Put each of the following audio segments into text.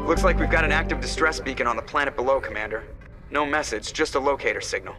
Looks like we've got an active distress beacon on the planet below, Commander. No message, just a locator signal.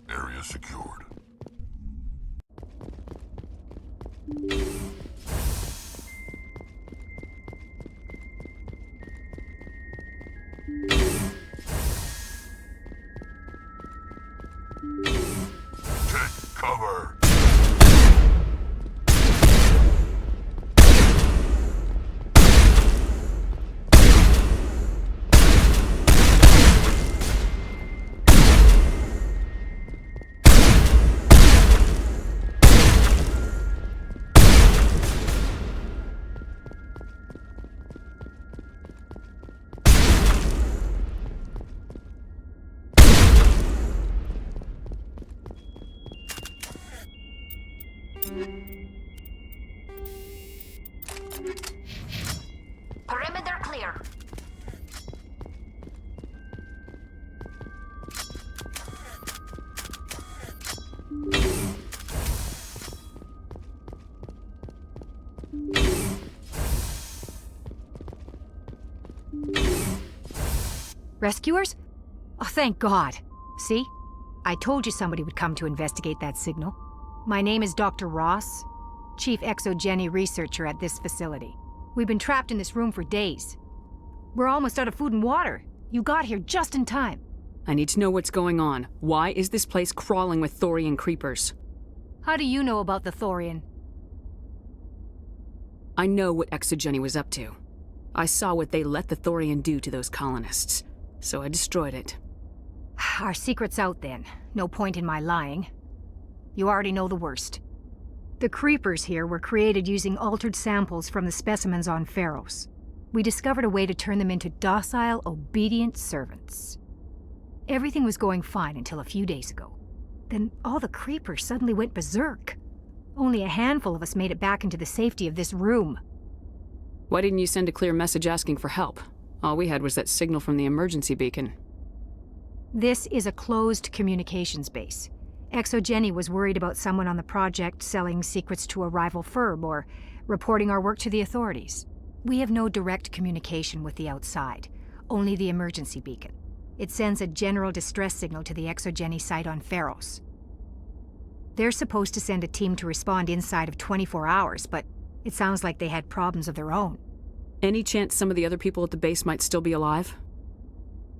Area secured. Perimeter clear. Rescuers? Oh, thank God. See? I told you somebody would come to investigate that signal. My name is Dr. Ross, Chief Exogeny Researcher at this facility. We've been trapped in this room for days. We're almost out of food and water. You got here just in time. I need to know what's going on. Why is this place crawling with Thorian creepers? How do you know about the Thorian? I know what Exogeny was up to. I saw what they let the Thorian do to those colonists, so I destroyed it. Our secret's out then. No point in my lying. You already know the worst. The creepers here were created using altered samples from the specimens on Pharos. We discovered a way to turn them into docile, obedient servants. Everything was going fine until a few days ago. Then all the creepers suddenly went berserk. Only a handful of us made it back into the safety of this room. Why didn't you send a clear message asking for help? All we had was that signal from the emergency beacon. This is a closed communications base. Exogeny was worried about someone on the project selling secrets to a rival firm or reporting our work to the authorities. We have no direct communication with the outside, only the emergency beacon. It sends a general distress signal to the Exogeny site on Pharos. They're supposed to send a team to respond inside of 24 hours, but it sounds like they had problems of their own. Any chance some of the other people at the base might still be alive?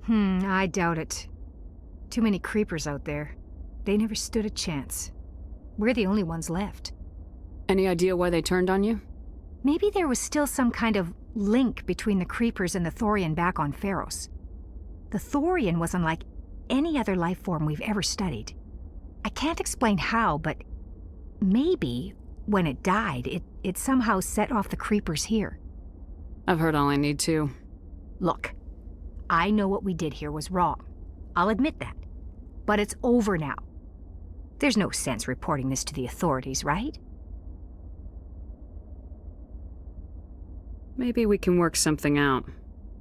I doubt it. Too many creepers out there. They never stood a chance. We're the only ones left. Any idea why they turned on you? Maybe there was still some kind of link between the creepers and the Thorian back on Pharos. The Thorian was unlike any other life form we've ever studied. I can't explain how, but maybe when it died, it somehow set off the creepers here. I've heard all I need to. Look, I know what we did here was wrong. I'll admit that. But it's over now. There's no sense reporting this to the authorities, right? Maybe we can work something out.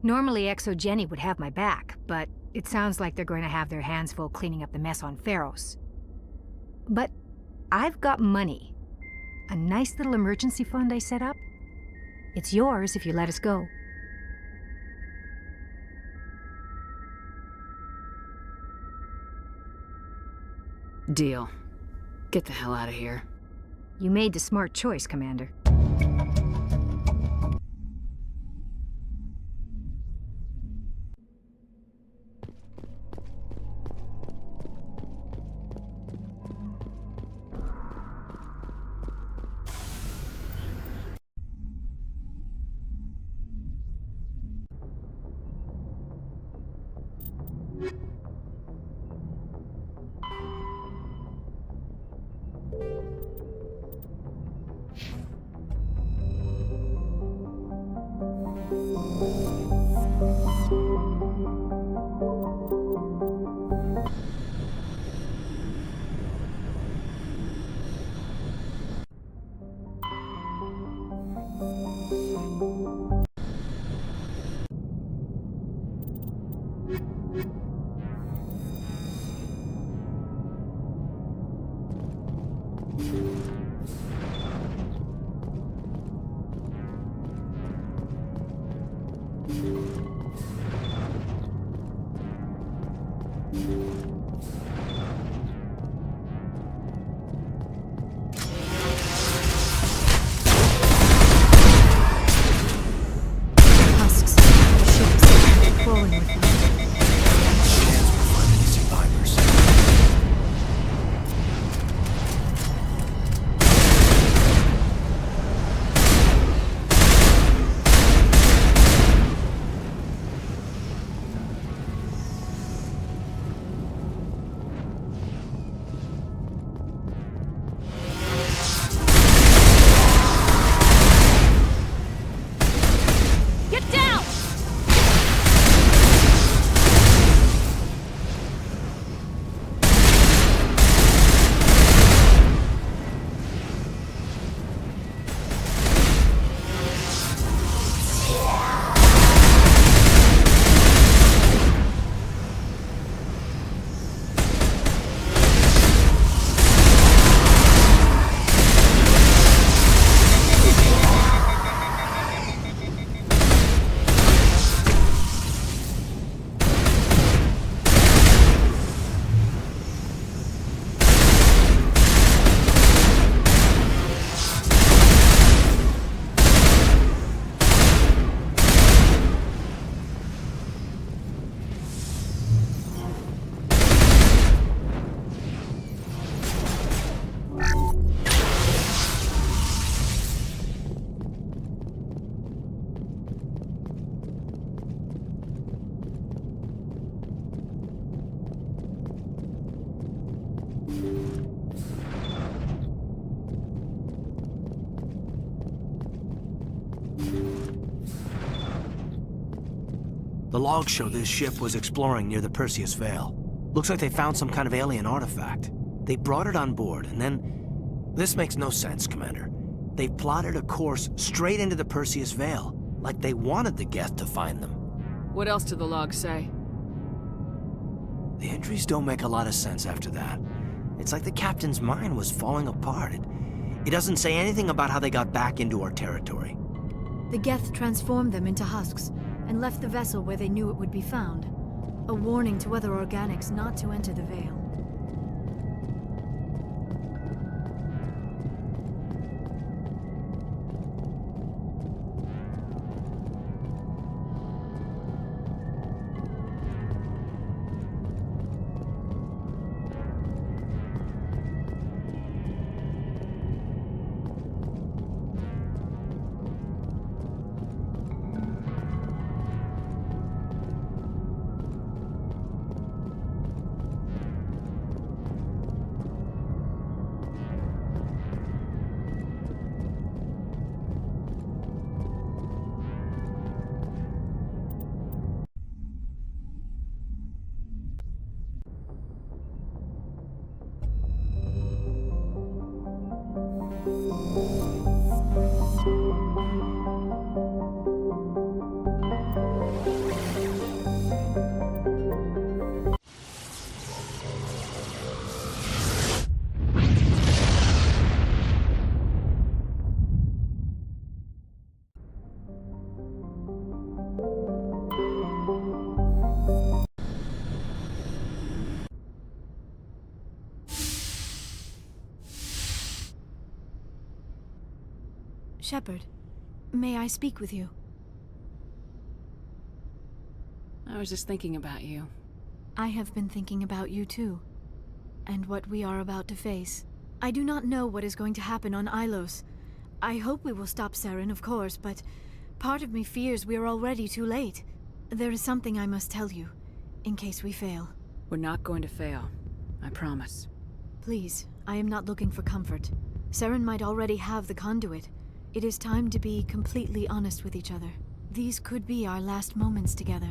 Normally Exogeny would have my back, but it sounds like they're going to have their hands full cleaning up the mess on Pharos. But I've got money. A nice little emergency fund I set up. It's yours if you let us go. Deal. Get the hell out of here. You made the smart choice, Commander. The logs show this ship was exploring near the Perseus Vale. Looks like they found some kind of alien artifact. They brought it on board, and then... This makes no sense, Commander. They've plotted a course straight into the Perseus Vale, like they wanted the Geth to find them. What else do the logs say? The entries don't make a lot of sense after that. It's like the captain's mind was falling apart. It doesn't say anything about how they got back into our territory. The Geth transformed them into husks and left the vessel where they knew it would be found. A warning to other organics not to enter the Vale. Shepard, may I speak with you? I was just thinking about you. I have been thinking about you too, and what we are about to face. I do not know what is going to happen on Ilos. I hope we will stop Saren, of course, but part of me fears we are already too late. There is something I must tell you, in case we fail. We're not going to fail. I promise. Please, I am not looking for comfort. Saren might already have the Conduit. It is time to be completely honest with each other. These could be our last moments together.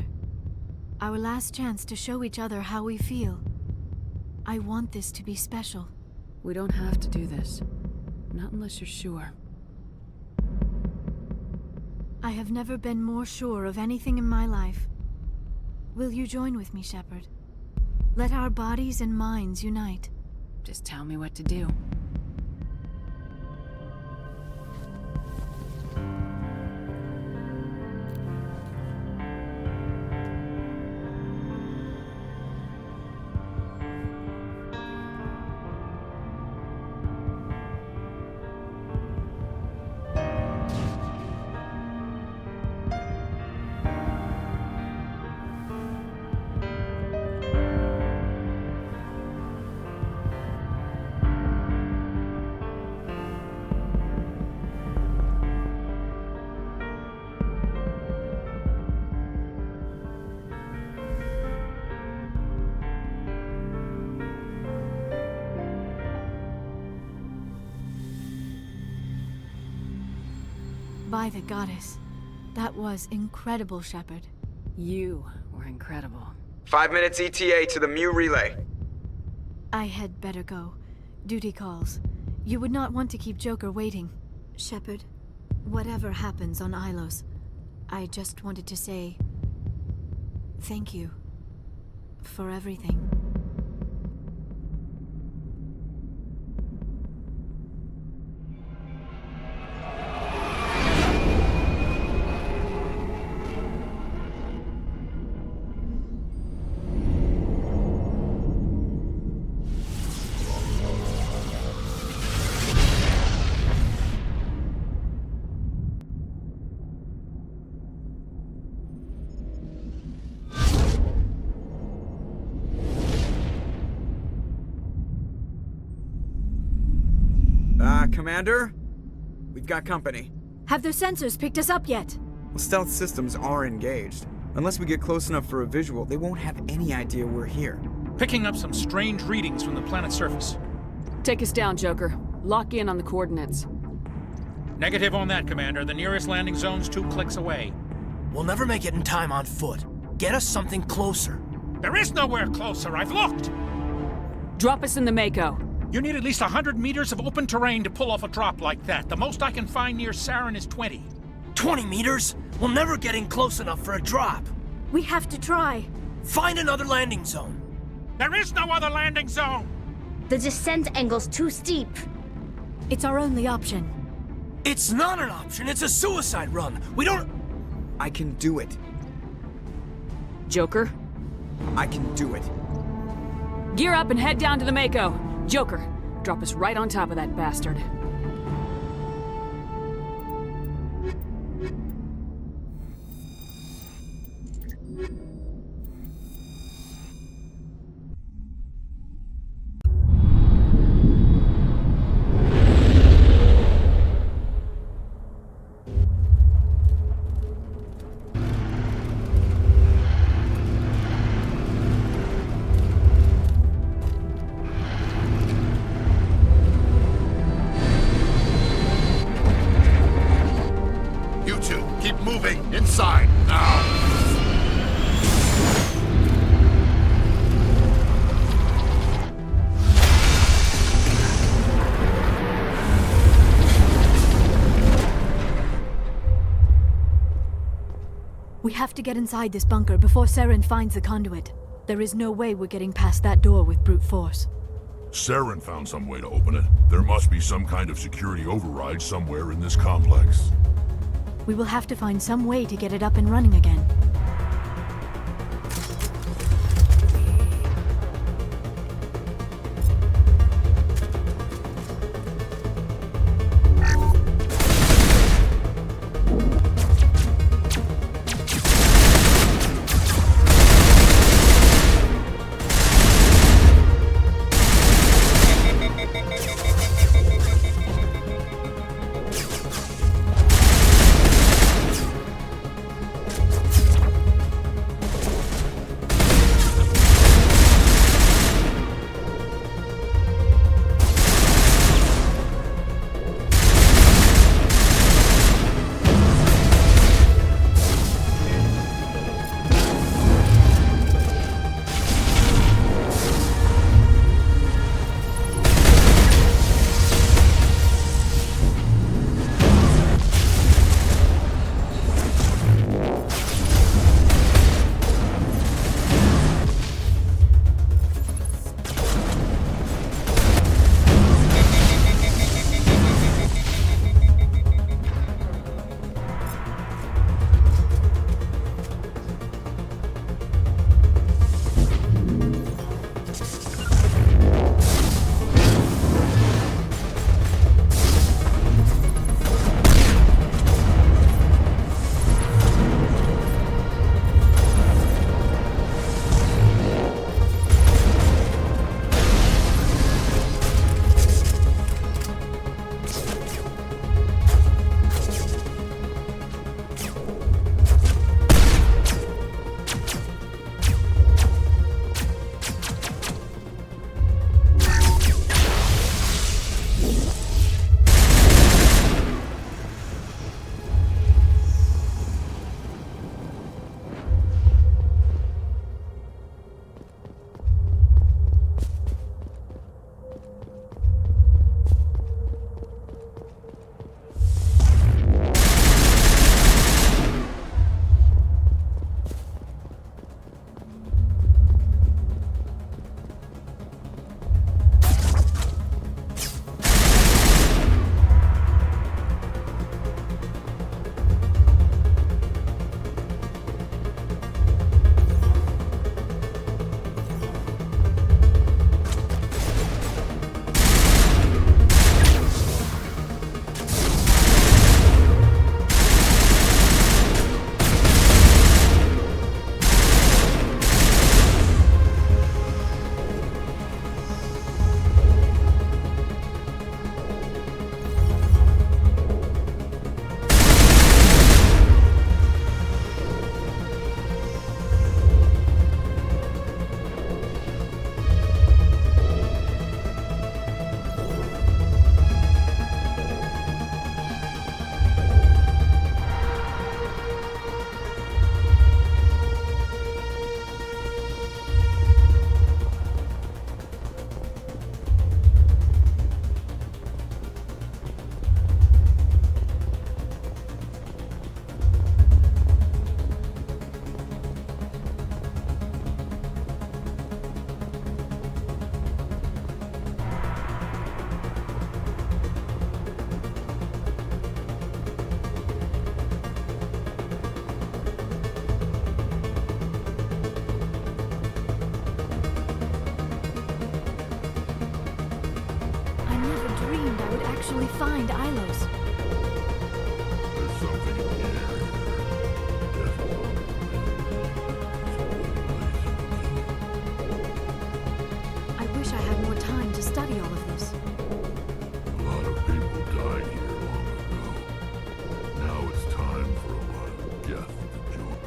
Our last chance to show each other how we feel. I want this to be special. We don't have to do this. Not unless you're sure. I have never been more sure of anything in my life. Will you join with me, Shepard? Let our bodies and minds unite. Just tell me what to do. By the goddess. That was incredible, Shepard. You were incredible. 5 minutes ETA to the Mu relay. I had better go. Duty calls. You would not want to keep Joker waiting. Shepard, whatever happens on Ilos, I just wanted to say... thank you. For everything. Commander? We've got company. Have their sensors picked us up yet? Well, stealth systems are engaged. Unless we get close enough for a visual, they won't have any idea we're here. Picking up some strange readings from the planet's surface. Take us down, Joker. Lock in on the coordinates. Negative on that, Commander. The nearest landing zone's 2 clicks away. We'll never make it in time on foot. Get us something closer. There is nowhere closer, I've looked! Drop us in the Mako. You need at least 100 meters of open terrain to pull off a drop like that. The most I can find near Saren is 20. 20 meters? We'll never get in close enough for a drop. We have to try. Find another landing zone. There is no other landing zone! The descent angle's too steep. It's our only option. It's not an option, it's a suicide run. We don't... I can do it. Joker, I can do it. gear up and head down to the Mako. Joker, drop us right on top of that bastard. Keep moving! Inside! Now! We have to get inside this bunker before Saren finds the conduit. There is no way we're getting past that door with brute force. Saren found some way to open it. There must be some kind of security override somewhere in this complex. We will have to find some way to get it up and running again. find Ilos. There's something in the air here. Death is on the way. I wish I had more time to study all of this. A lot of people died here long ago. Now it's time for a lot of death to join.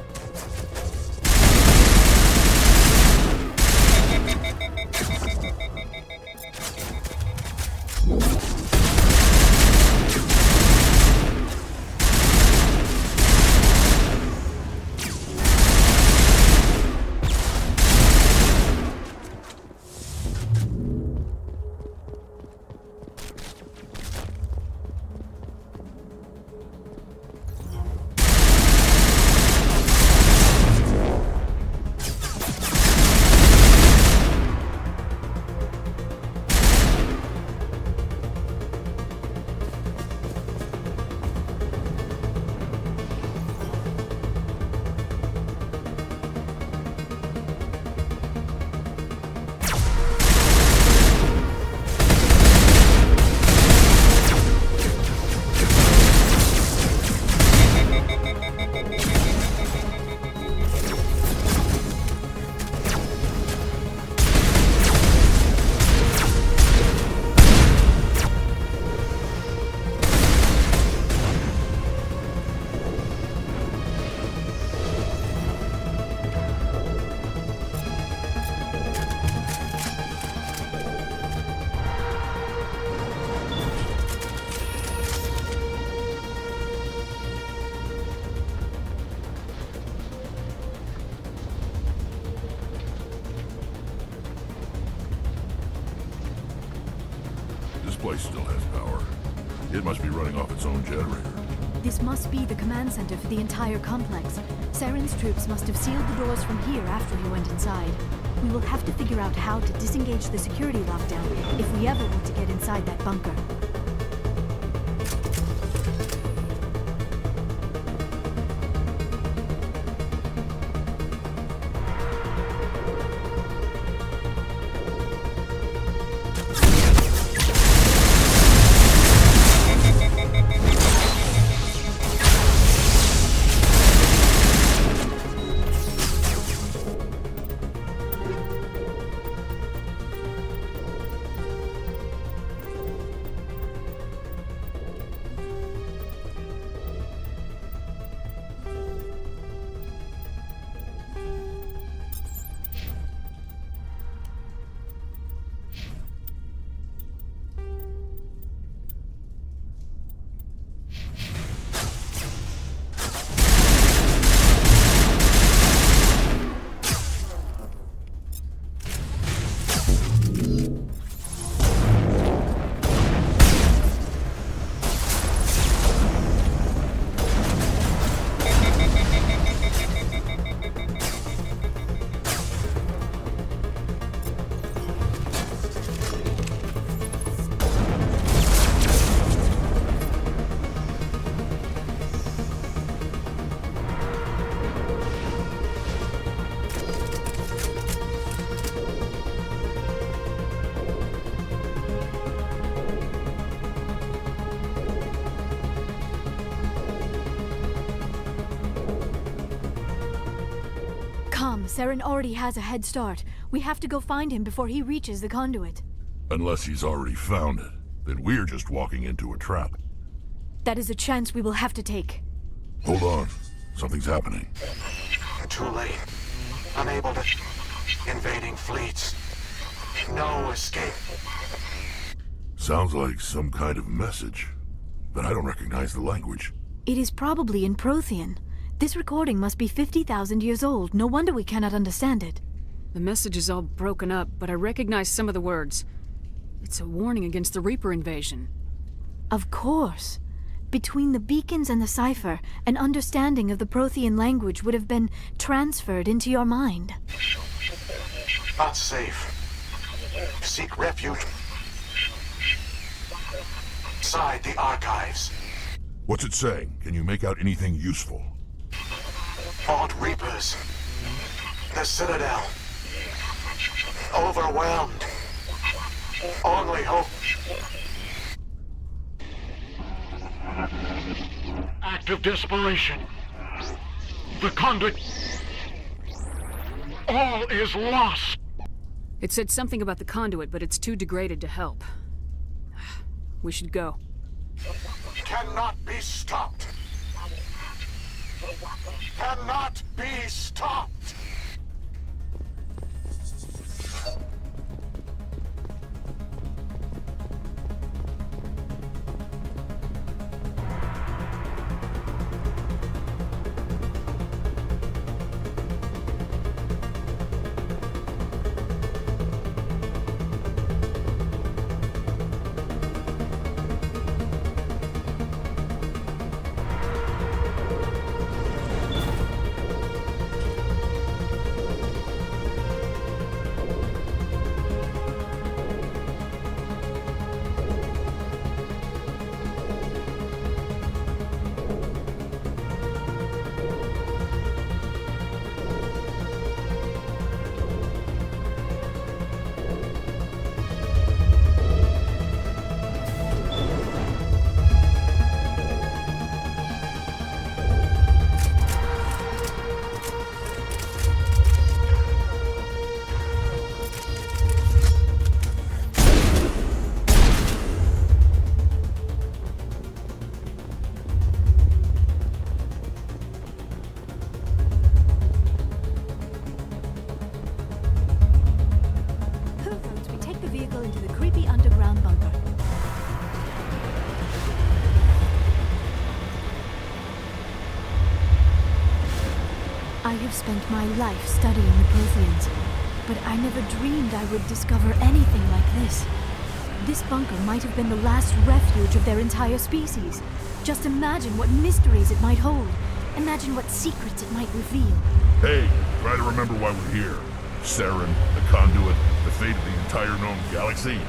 This place still has power. It must be running off its own generator. This must be the command center for the entire complex. Saren's troops must have sealed the doors from here after he went inside. We will have to figure out how to disengage the security lockdown if we ever want to get inside that bunker. Saren already has a head start. We have to go find him before he reaches the conduit. Unless he's already found it, then we're just walking into a trap. That is a chance we will have to take. Hold on. Something's happening. Too late. Unable to... Invading fleets. No escape. Sounds like some kind of message, but I don't recognize the language. It is probably in Prothean. This recording must be 50,000 years old. No wonder we cannot understand it. The message is all broken up, but I recognize some of the words. It's a warning against the Reaper invasion. Of course. Between the beacons and the cipher, an understanding of the Prothean language would have been transferred into your mind. Not safe. Seek refuge inside the archives. What's it saying? Can you make out anything useful? Fought Reapers. The Citadel. Overwhelmed. Only hope. act of desperation. The Conduit... All is lost! It said something about the Conduit, but it's too degraded to help. We should go. Cannot be stopped. Cannot be stopped! I have spent my life studying the Protheans, but I never dreamed I would discover anything like this. This bunker might have been the last refuge of their entire species. Just imagine what mysteries it might hold. Imagine what secrets it might reveal. Hey, try to remember why we're here. Saren, the Conduit, the fate of the entire known galaxy.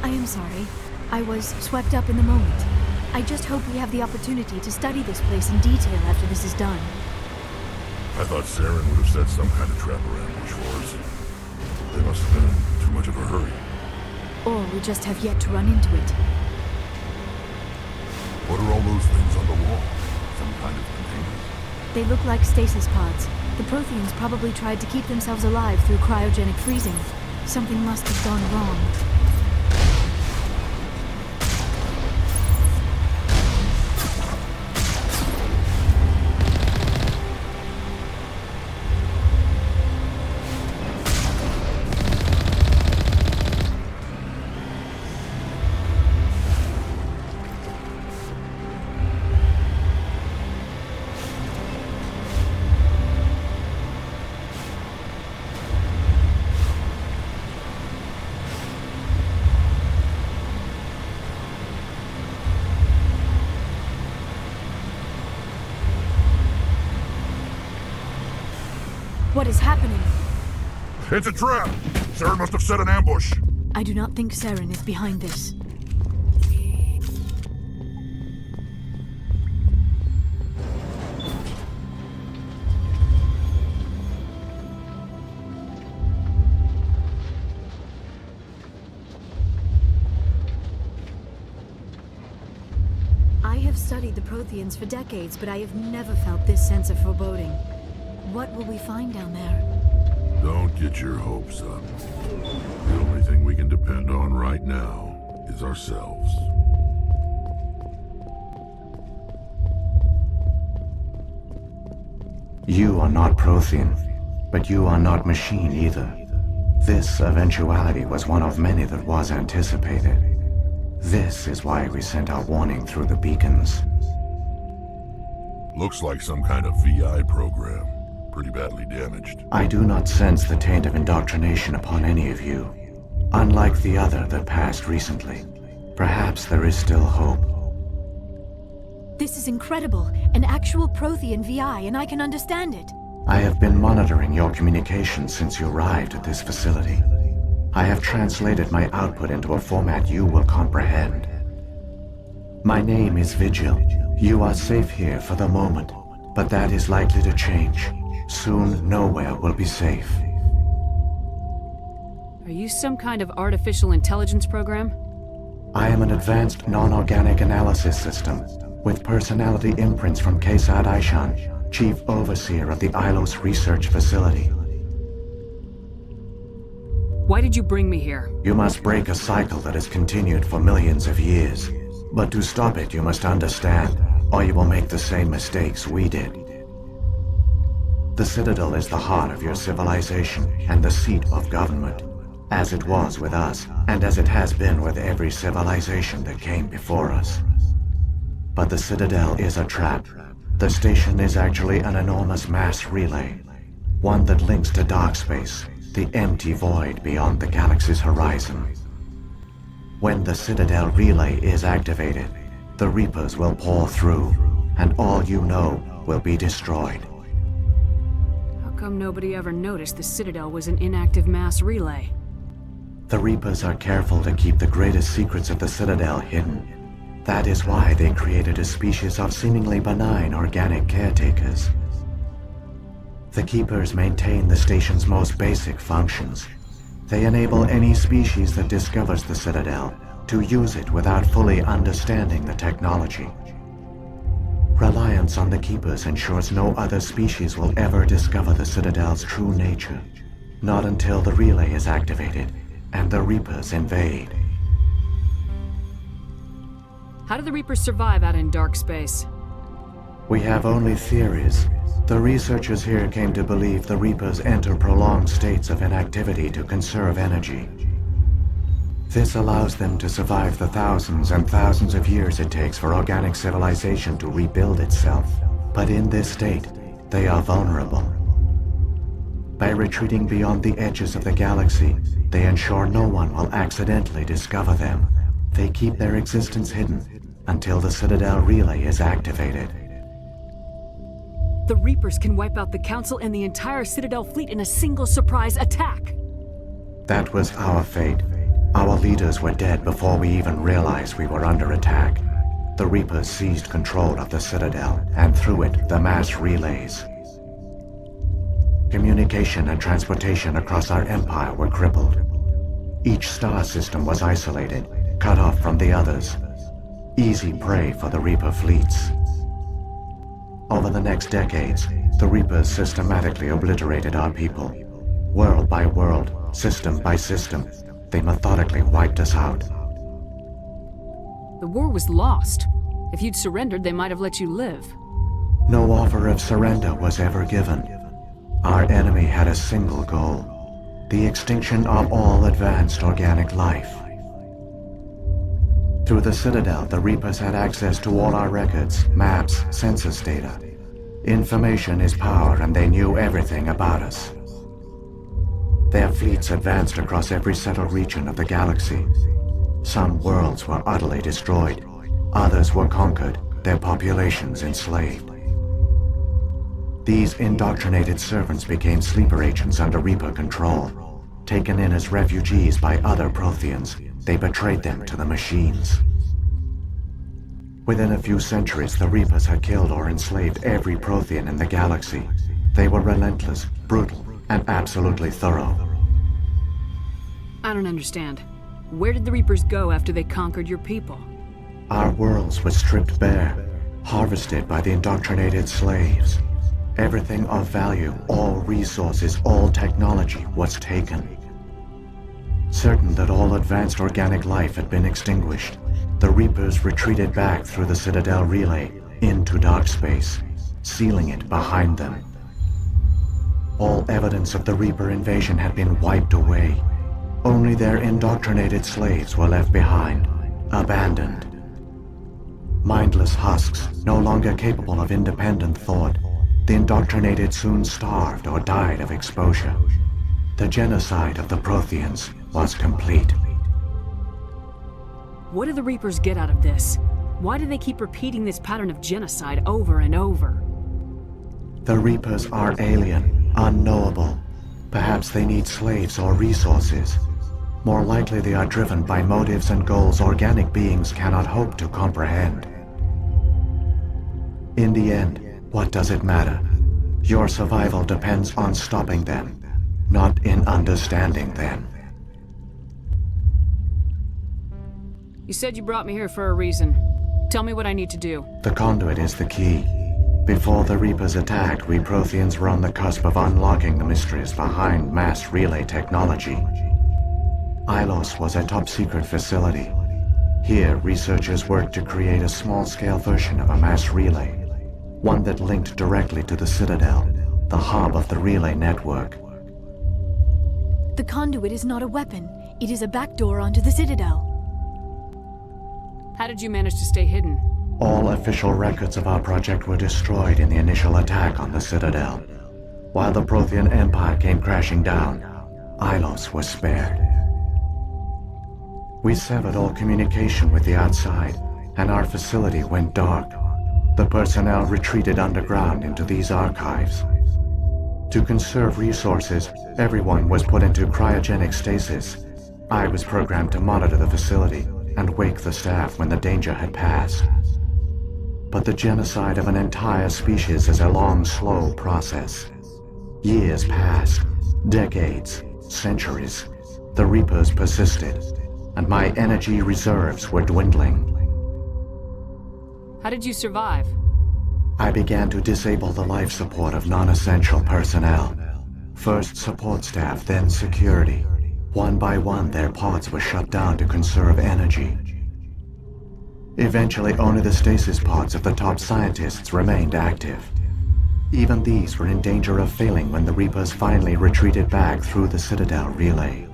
I am sorry. I was swept up in the moment. I just hope we have the opportunity to study this place in detail after this is done. I thought Saren would have set some kind of trap or ambush for us. They must have been in too much of a hurry. Or we just have yet to run into it. What are all those things on the wall? Some kind of containers? They look like stasis pods. The Protheans probably tried to keep themselves alive through cryogenic freezing. Something must have gone wrong. What is happening? It's a trap! Saren must have set an ambush! I do not think Saren is behind this. I have studied the Protheans for decades, but I have never felt this sense of foreboding. What will we find down there? Don't get your hopes up. The only thing we can depend on right now is ourselves. You are not Prothean, but you are not machine either. This eventuality was one of many that was anticipated. This is why we sent our warning through the beacons. Looks like some kind of VI program. Pretty badly damaged. I do not sense the taint of indoctrination upon any of you. Unlike the other that passed recently. Perhaps there is still hope. This is incredible. An actual Prothean VI, and I can understand it. I have been monitoring your communications since you arrived at this facility. I have translated my output into a format you will comprehend. My name is Vigil. You are safe here for the moment, but that is likely to change. Soon, nowhere will be safe. Are you some kind of artificial intelligence program? I am an advanced non-organic analysis system. with personality imprints from Kesad Aishan, Chief Overseer of the Ilos Research Facility. Why did you bring me here? You must break a cycle that has continued for millions of years. But to stop it, you must understand, or you will make the same mistakes we did. The Citadel is the heart of your civilization and the seat of government, as it was with us, and as it has been with every civilization that came before us. But the Citadel is a trap. The station is actually an enormous mass relay, one that links to dark space, the empty void beyond the galaxy's horizon. When the Citadel relay is activated, the Reapers will pour through, and all you know will be destroyed. How come nobody ever noticed the Citadel was an inactive mass relay? The Reapers are careful to keep the greatest secrets of the Citadel hidden. That is why they created a species of seemingly benign organic caretakers. The Keepers maintain the station's most basic functions. They enable any species that discovers the Citadel to use it without fully understanding the technology. Reliance on the Keepers ensures no other species will ever discover the Citadel's true nature. Not until the relay is activated and the Reapers invade. How do the Reapers survive out in dark space? We have only theories. The researchers here came to believe the Reapers enter prolonged states of inactivity to conserve energy. This allows them to survive the thousands and thousands of years it takes for organic civilization to rebuild itself. But in this state, they are vulnerable. By retreating beyond the edges of the galaxy, they ensure no one will accidentally discover them. They keep their existence hidden until the Citadel relay is activated. The Reapers can wipe out the Council and the entire Citadel fleet in a single surprise attack! That was our fate. Our leaders were dead before we even realized we were under attack. The Reapers seized control of the Citadel, and through it, the mass relays. Communication and transportation across our empire were crippled. Each star system was isolated, cut off from the others. Easy prey for the Reaper fleets. Over the next decades, the Reapers systematically obliterated our people. World by world, system by system, they methodically wiped us out. The war was lost. If you'd surrendered, they might have let you live. No offer of surrender was ever given. Our enemy had a single goal: the extinction of all advanced organic life. Through the Citadel, the Reapers had access to all our records, maps, census data. Information is power, and they knew everything about us. Their fleets advanced across every settled region of the galaxy. Some worlds were utterly destroyed. Others were conquered, their populations enslaved. These indoctrinated servants became sleeper agents under Reaper control. Taken in as refugees by other Protheans, they betrayed them to the machines. Within a few centuries, the Reapers had killed or enslaved every Prothean in the galaxy. They were relentless, brutal, and absolutely thorough. I don't understand. Where did the Reapers go after they conquered your people? Our worlds were stripped bare, harvested by the indoctrinated slaves. Everything of value, all resources, all technology was taken. Certain that all advanced organic life had been extinguished, the Reapers retreated back through the Citadel relay into dark space, sealing it behind them. All evidence of the Reaper invasion had been wiped away. Only their indoctrinated slaves were left behind, abandoned. Mindless husks, no longer capable of independent thought, the indoctrinated soon starved or died of exposure. The genocide of the Protheans was complete. What do the Reapers get out of this? Why do they keep repeating this pattern of genocide over and over? The Reapers are alien, unknowable. Perhaps they need slaves or resources. More likely they are driven by motives and goals organic beings cannot hope to comprehend. In the end, what does it matter? Your survival depends on stopping them, not in understanding them. You said you brought me here for a reason. Tell me what I need to do. The Conduit is the key. Before the Reapers attacked, we Protheans were on the cusp of unlocking the mysteries behind mass relay technology. Ilos was a top-secret facility. Here, researchers worked to create a small-scale version of a mass relay, one that linked directly to the Citadel, the hub of the relay network. The Conduit is not a weapon. It is a backdoor onto the Citadel. How did you manage to stay hidden? All official records of our project were destroyed in the initial attack on the Citadel. While the Prothean Empire came crashing down, Ilos was spared. We severed all communication with the outside, and our facility went dark. The personnel retreated underground into these archives. To conserve resources, everyone was put into cryogenic stasis. I was programmed to monitor the facility and wake the staff when the danger had passed. But the genocide of an entire species is a long, slow process. Years passed, decades, centuries. The Reapers persisted, and my energy reserves were dwindling. How did you survive? I began to disable the life support of non-essential personnel. First support staff, then security. One by one, their pods were shut down to conserve energy. Eventually, only the stasis pods of the top scientists remained active. Even these were in danger of failing when the Reapers finally retreated back through the Citadel relay.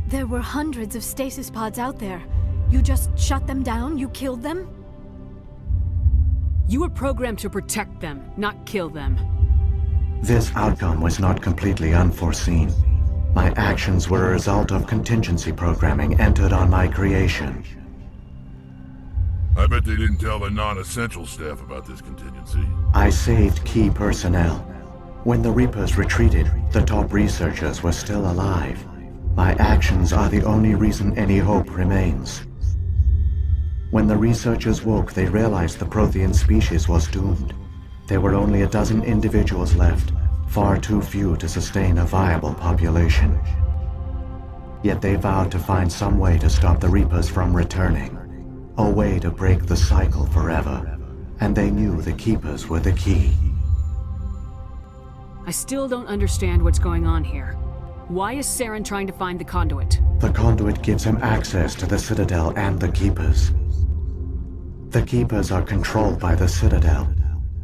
There were hundreds of stasis pods out there. You just shut them down? You killed them? You were programmed to protect them, not kill them. This outcome was not completely unforeseen. My actions were a result of contingency programming entered on my creation. I bet they didn't tell the non-essential staff about this contingency. I saved key personnel. When the Reapers retreated, the top researchers were still alive. My actions are the only reason any hope remains. When the researchers woke, they realized the Prothean species was doomed. There were only a dozen individuals left, far too few to sustain a viable population. Yet they vowed to find some way to stop the Reapers from returning. A way to break the cycle forever. And they knew the Keepers were the key. I still don't understand what's going on here. Why is Saren trying to find the Conduit? The Conduit gives him access to the Citadel and the Keepers. The Keepers are controlled by the Citadel.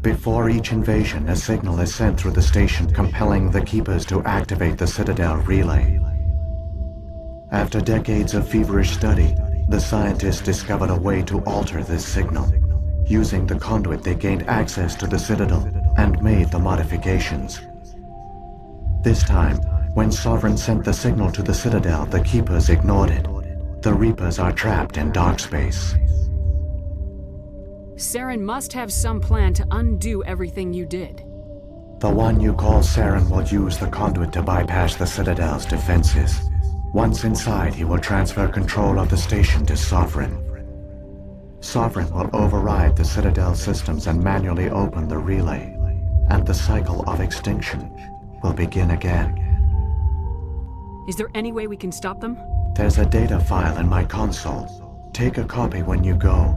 Before each invasion, a signal is sent through the station compelling the Keepers to activate the Citadel relay. After decades of feverish study, the scientists discovered a way to alter this signal. Using the Conduit, they gained access to the Citadel and made the modifications. This time, when Sovereign sent the signal to the Citadel, the Keepers ignored it. The Reapers are trapped in dark space. Saren must have some plan to undo everything you did. The one you call Saren will use the Conduit to bypass the Citadel's defenses. Once inside, he will transfer control of the station to Sovereign. Sovereign will override the Citadel systems and manually open the relay, and the cycle of extinction will begin again. Is there any way we can stop them? There's a data file in my console. Take a copy when you go.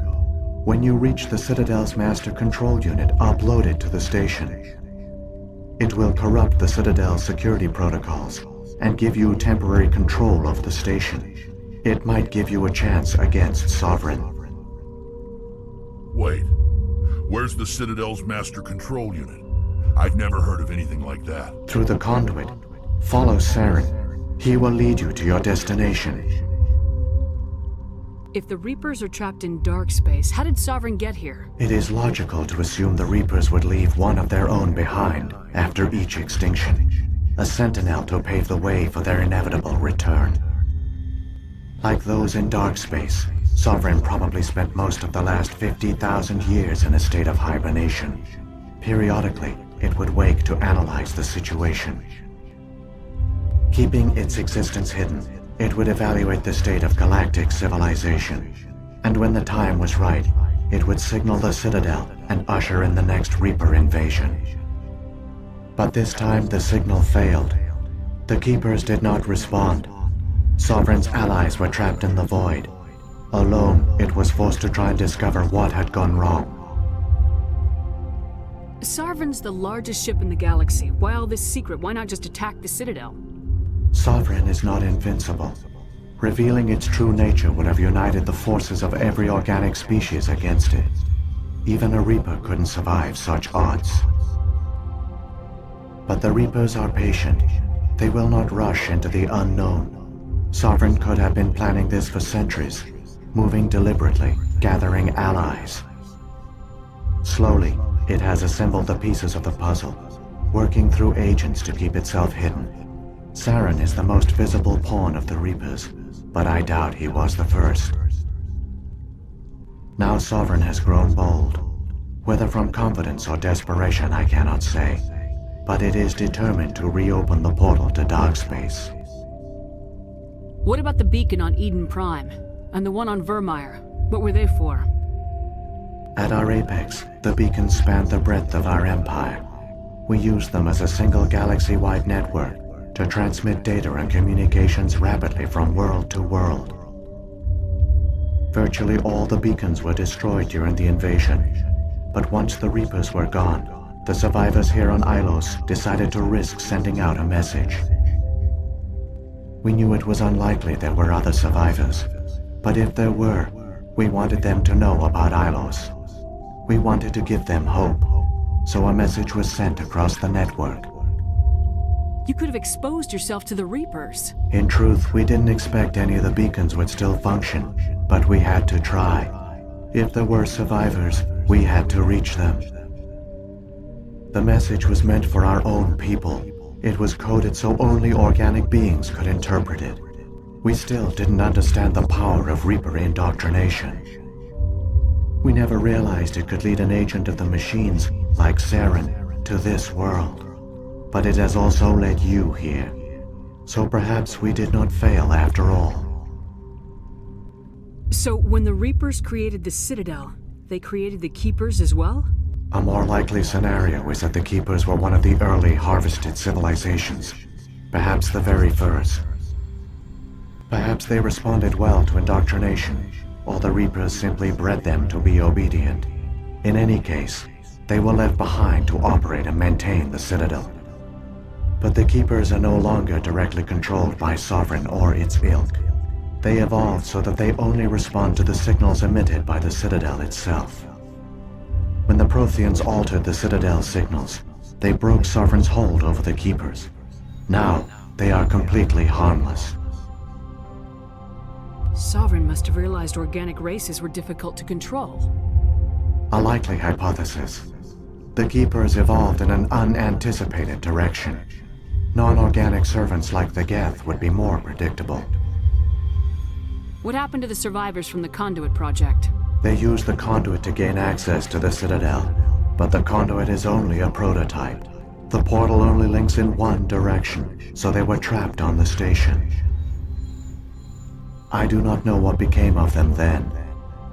When you reach the Citadel's master control unit, upload it to the station. It will corrupt the Citadel's security protocols and give you temporary control of the station. It might give you a chance against Sovereign. Wait, where's the Citadel's master control unit? I've never heard of anything like that. Through the Conduit. Follow Saren. He will lead you to your destination. If the Reapers are trapped in dark space, how did Sovereign get here? It is logical to assume the Reapers would leave one of their own behind after each extinction. A sentinel to pave the way for their inevitable return. Like those in dark space, Sovereign probably spent most of the last 50,000 years in a state of hibernation. Periodically, it would wake to analyze the situation. Keeping its existence hidden, it would evaluate the state of galactic civilization. And when the time was right, it would signal the Citadel and usher in the next Reaper invasion. But this time the signal failed. The Keepers did not respond. Sovereign's allies were trapped in the void. Alone, it was forced to try and discover what had gone wrong. Sovereign's the largest ship in the galaxy. Why all this secret? Why not just attack the Citadel? Sovereign is not invincible. Revealing its true nature would have united the forces of every organic species against it. Even a Reaper couldn't survive such odds. But the Reapers are patient. They will not rush into the unknown. Sovereign could have been planning this for centuries, moving deliberately, gathering allies. Slowly, it has assembled the pieces of the puzzle, working through agents to keep itself hidden. Saren is the most visible pawn of the Reapers, but I doubt he was the first. Now Sovereign has grown bold. Whether from confidence or desperation, I cannot say. But it is determined to reopen the portal to dark space. What about the beacon on Eden Prime? And the one on Vermeer? What were they for? At our apex, the beacons spanned the breadth of our empire. We used them as a single galaxy-wide network to transmit data and communications rapidly from world to world. Virtually all the beacons were destroyed during the invasion, but once the Reapers were gone, the survivors here on Ilos decided to risk sending out a message. We knew it was unlikely there were other survivors, but if there were, we wanted them to know about Ilos. We wanted to give them hope, so a message was sent across the network. You could have exposed yourself to the Reapers. In truth, we didn't expect any of the beacons would still function, but we had to try. If there were survivors, we had to reach them. The message was meant for our own people. It was coded so only organic beings could interpret it. We still didn't understand the power of Reaper indoctrination. We never realized it could lead an agent of the machines, like Saren, to this world. But it has also led you here. So perhaps we did not fail after all. So when the Reapers created the Citadel, they created the Keepers as well? A more likely scenario is that the Keepers were one of the early harvested civilizations. Perhaps the very first. Perhaps they responded well to indoctrination, or the Reapers simply bred them to be obedient. In any case, they were left behind to operate and maintain the Citadel. But the Keepers are no longer directly controlled by Sovereign or its ilk. They evolved so that they only respond to the signals emitted by the Citadel itself. When the Protheans altered the Citadel's signals, they broke Sovereign's hold over the Keepers. Now, they are completely harmless. Sovereign must have realized organic races were difficult to control. A likely hypothesis. The Keepers evolved in an unanticipated direction. Non-organic servants like the Geth would be more predictable. What happened to the survivors from the Conduit project? They used the Conduit to gain access to the Citadel, but the Conduit is only a prototype. The portal only links in one direction, so they were trapped on the station. I do not know what became of them then.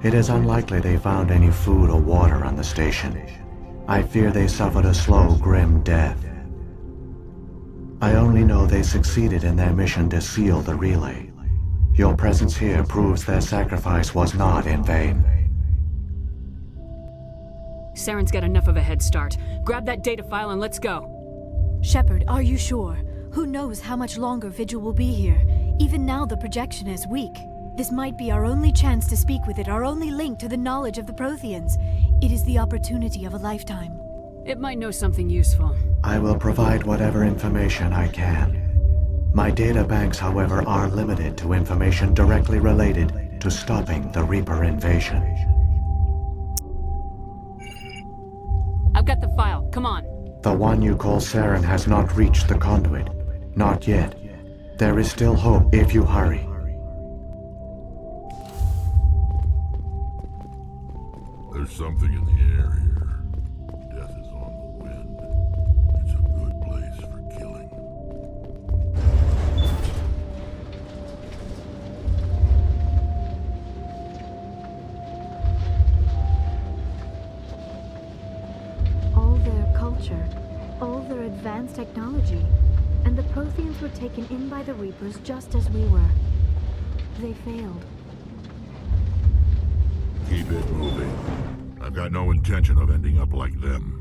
It is unlikely they found any food or water on the station. I fear they suffered a slow, grim death. I only know they succeeded in their mission to seal the relay. Your presence here proves their sacrifice was not in vain. Saren's got enough of a head start. Grab that data file and let's go. Shepard, are you sure? Who knows how much longer Vigil will be here? Even now the projection is weak. This might be our only chance to speak with it, our only link to the knowledge of the Protheans. It is the opportunity of a lifetime. It might know something useful. I will provide whatever information I can. My data banks, however, are limited to information directly related to stopping the Reaper invasion. I've got the file. Come on. The one you call Saren has not reached the Conduit. Not yet. There is still hope if you hurry. There's something in the air here. Death is on the wind. It's a good place for killing. All their culture, all their advanced technology, and the Protheans were taken in by the Reapers just as we were. They failed. Keep it moving. I've got no intention of ending up like them.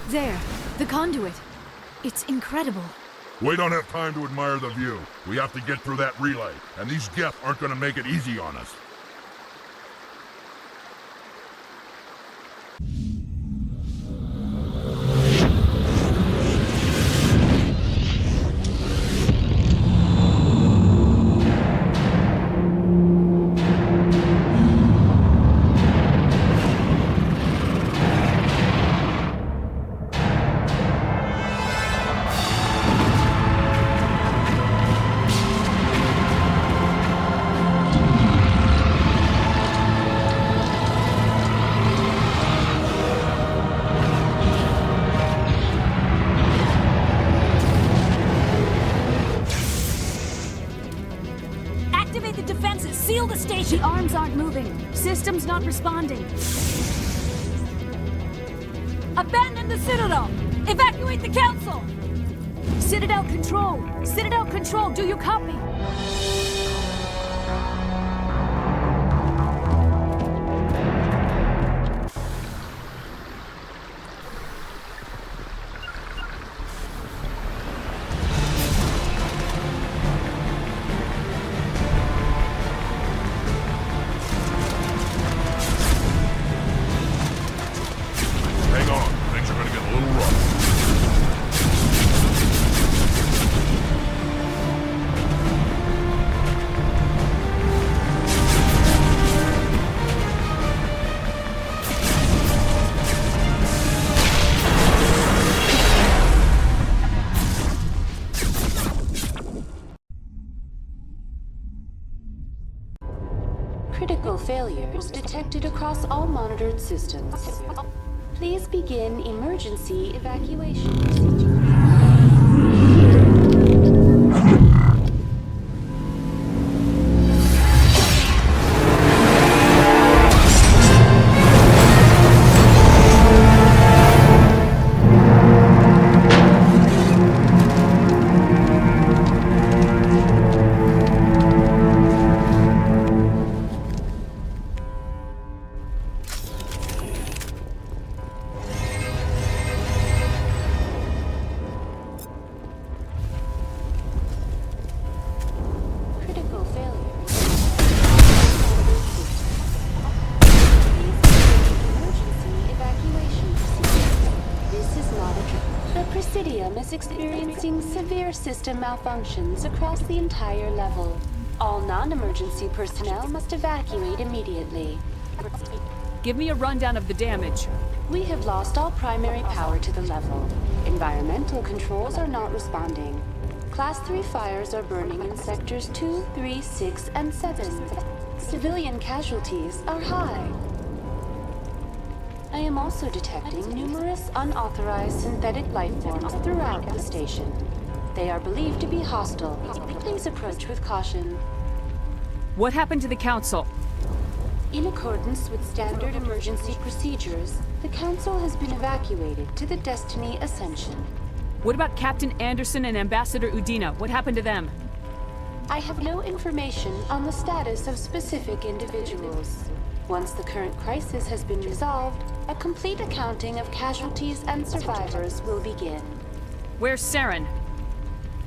There, the conduit. It's incredible. We don't have time to admire the view. We have to get through that relay, and these Geth aren't gonna make it easy on us. Activate the defenses! Seal the station! The arms aren't moving. Systems not responding. Abandon the Citadel! Evacuate the Council! Citadel Control! Citadel Control, do you copy? Hang on, things are gonna get a little rough. Critical failures failures detected across all monitored systems. Please begin emergency evacuation procedure. Critical failure. Emergency evacuation procedure. This is not a trick. The Presidium is experiencing severe system malfunctions across the entire level. All non-emergency personnel must evacuate immediately. Give me a rundown of the damage. We have lost all primary power to the level. Environmental controls are not responding. Class 3 fires are burning in sectors 2, 3, 6, and 7. Civilian casualties are high. I am also detecting numerous unauthorized synthetic life forms throughout the station. They are believed to be hostile. Please approach with caution. What happened to the Council? In accordance with standard emergency procedures, the Council has been evacuated to the Destiny Ascension. What about Captain Anderson and Ambassador Udina? What happened to them? I have no information on the status of specific individuals. Once the current crisis has been resolved, a complete accounting of casualties and survivors will begin. Where's Saren?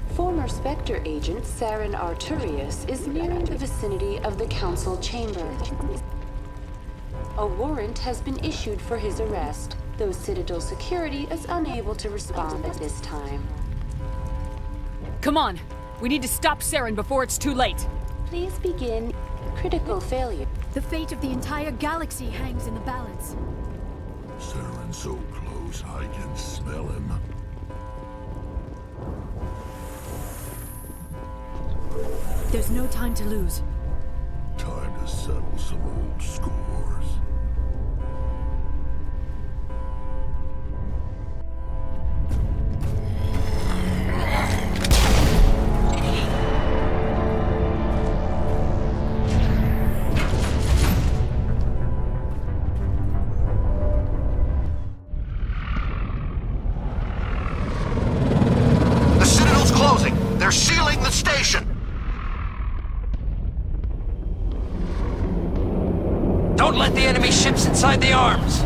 Former Spectre agent Saren Arturius is nearing the vicinity of the Council chamber. A warrant has been issued for his arrest, though Citadel security is unable to respond at this time. Come on! We need to stop Saren before it's too late! Please begin critical failure. The fate of the entire galaxy hangs in the balance. Saren's so close, I can smell him. There's no time to lose. Time to settle some old scores. The Citadel's closing! They're sealing the station! Don't let the enemy ships inside the arms!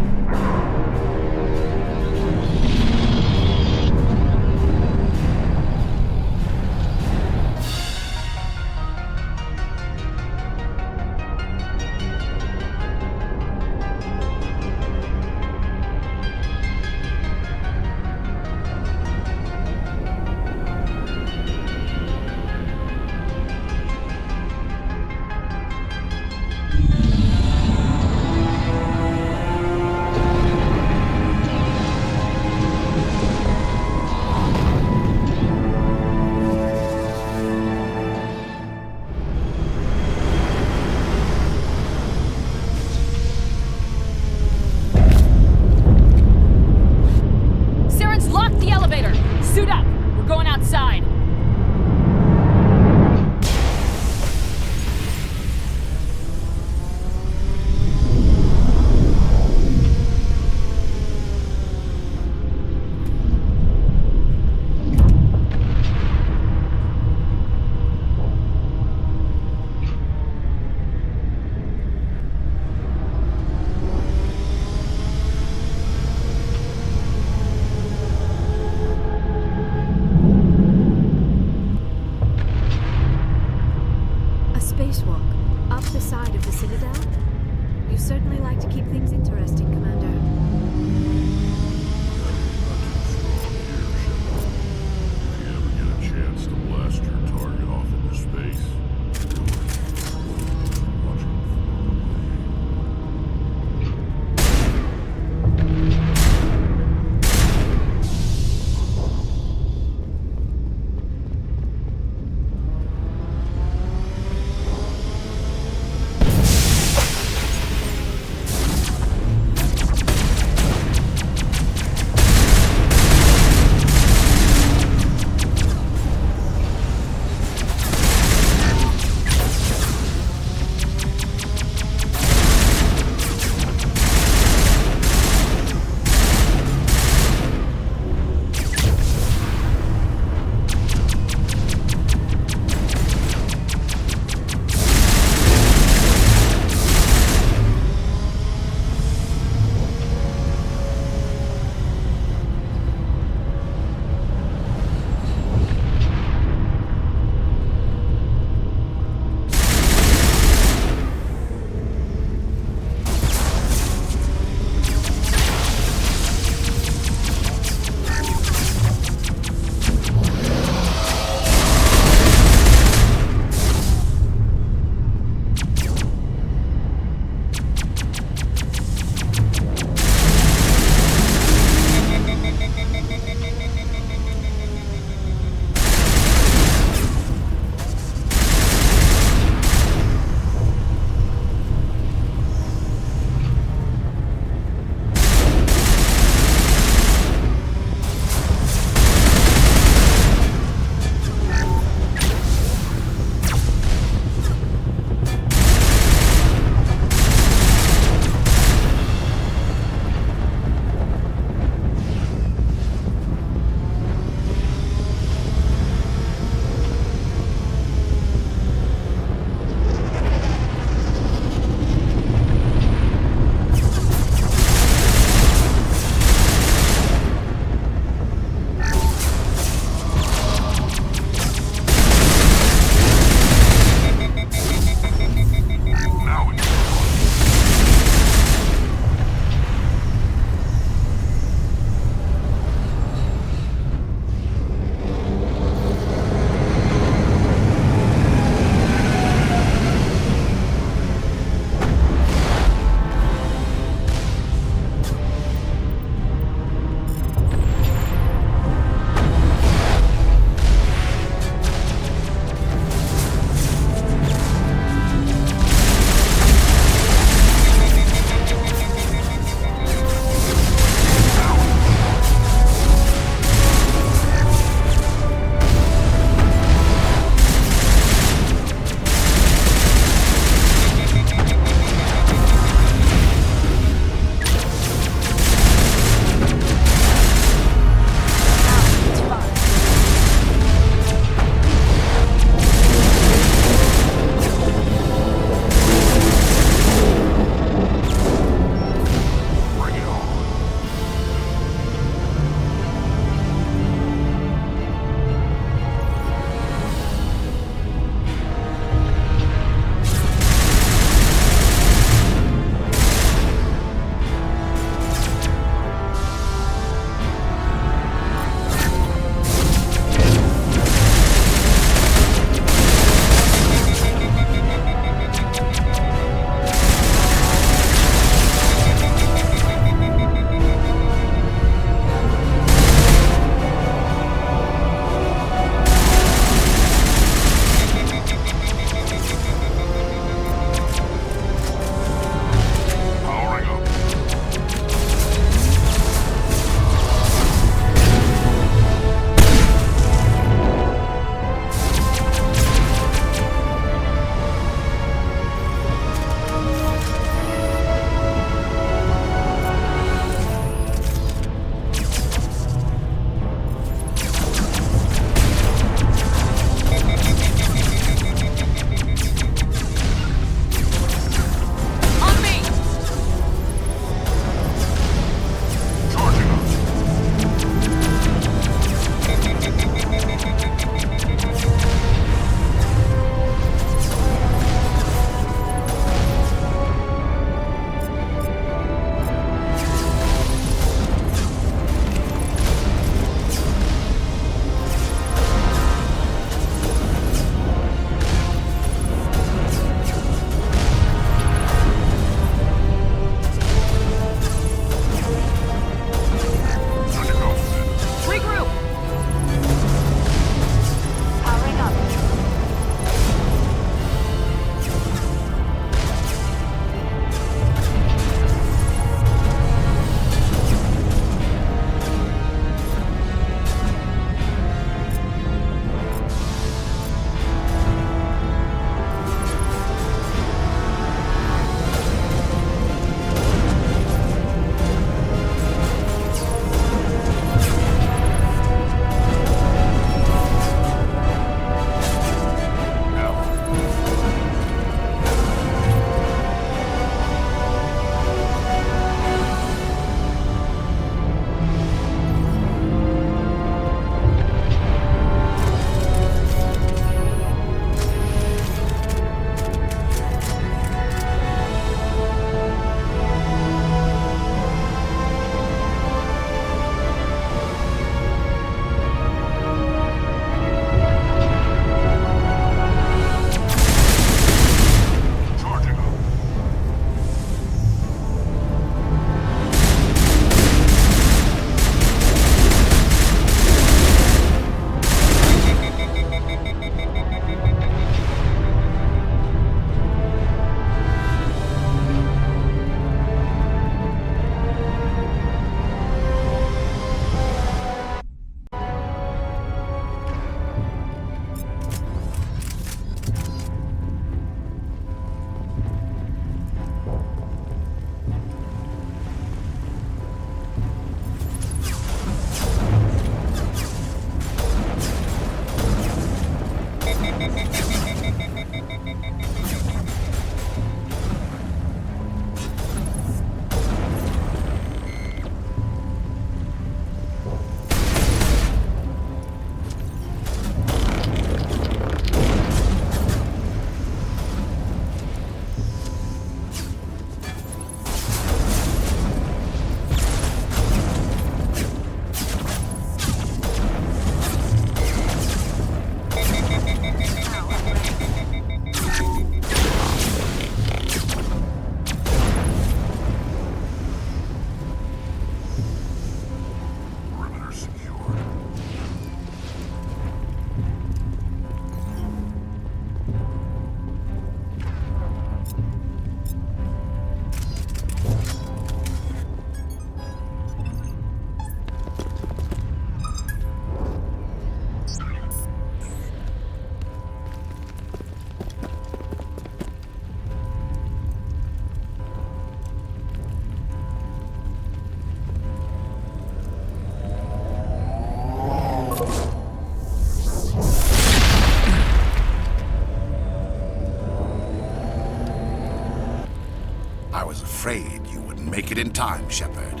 it in time, Shepard.